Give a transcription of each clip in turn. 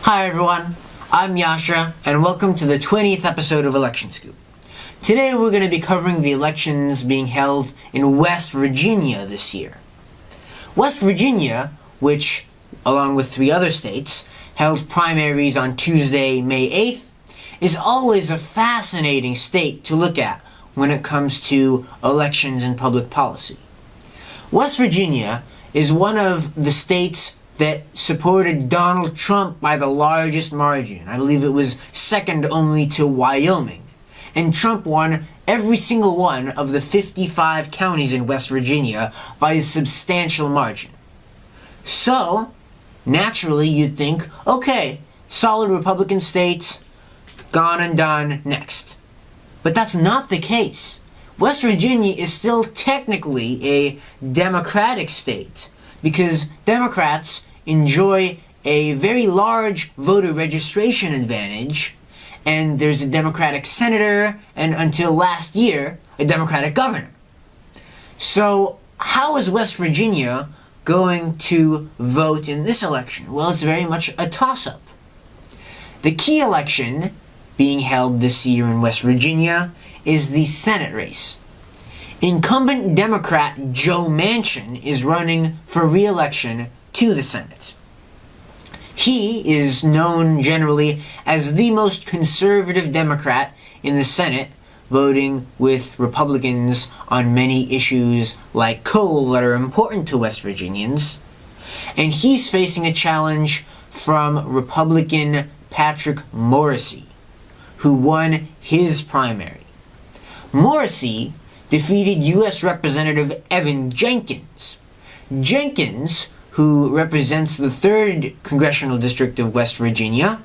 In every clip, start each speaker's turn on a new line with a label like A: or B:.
A: Hi everyone, I'm Yasha, and welcome to the 20th episode of Election Scoop. Today we're going to be covering the elections being held in West Virginia this year. West Virginia, which, along with 3 other states, held primaries on Tuesday, May 8th, is always a fascinating state to look at when it comes to elections and public policy. West Virginia is one of the states that supported Donald Trump by the largest margin. I believe it was second only to Wyoming. And Trump won every single one of the 55 counties in West Virginia by a substantial margin. So, naturally you'd think, okay, solid Republican state, gone and done, next. But that's not the case. West Virginia is still technically a Democratic state, because Democrats enjoy a very large voter registration advantage, and there's a Democratic senator, and until last year, a Democratic governor. So, how is West Virginia going to vote in this election? Well, it's very much a toss-up. The key election being held this year in West Virginia is the Senate race. Incumbent Democrat Joe Manchin is running for re-election to the Senate. He is known generally as the most conservative Democrat in the Senate, voting with Republicans on many issues like coal that are important to West Virginians. And he's facing a challenge from Republican Patrick Morrisey, who won his primary. Morrisey defeated U.S. Representative Evan Jenkins. Jenkins, who represents the 3rd Congressional District of West Virginia,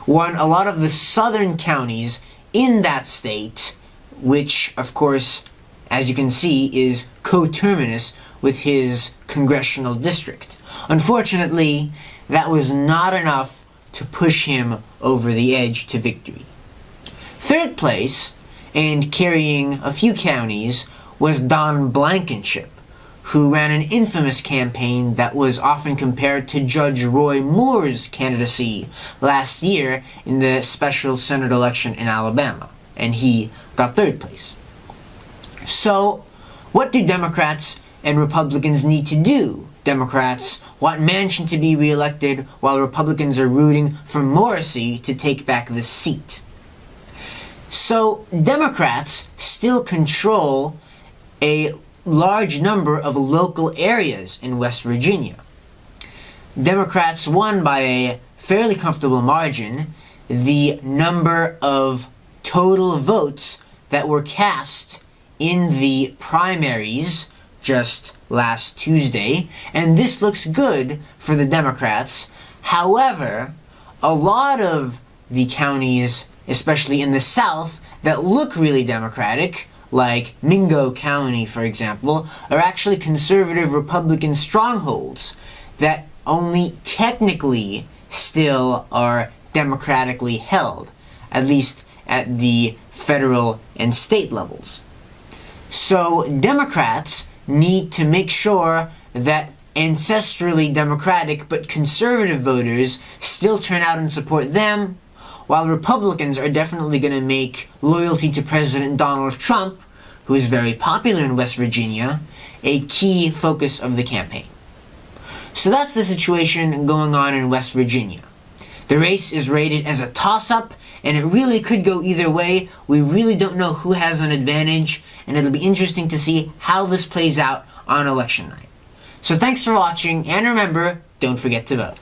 A: won a lot of the southern counties in that state, which, of course, as you can see, is coterminous with his congressional district. Unfortunately, that was not enough to push him over the edge to victory. 3rd place, and carrying a few counties, was Don Blankenship, who ran an infamous campaign that was often compared to Judge Roy Moore's candidacy last year in the special Senate election in Alabama, and he got 3rd place. So, what do Democrats and Republicans need to do? Democrats want Manchin to be reelected, while Republicans are rooting for Morrisey to take back the seat. So, Democrats still control a large number of local areas in West Virginia. Democrats won by a fairly comfortable margin the number of total votes that were cast in the primaries just last Tuesday, and this looks good for the Democrats. However, a lot of the counties, especially in the South, that look really Democratic, like Mingo County, for example, are actually conservative Republican strongholds that only technically still are democratically held, at least at the federal and state levels. So Democrats need to make sure that ancestrally Democratic but conservative voters still turn out and support them, while Republicans are definitely going to make loyalty to President Donald Trump, who is very popular in West Virginia, a key focus of the campaign. So that's the situation going on in West Virginia. The race is rated as a toss-up, and it really could go either way. We really don't know who has an advantage, and it'll be interesting to see how this plays out on election night. So thanks for watching, and remember, don't forget to vote.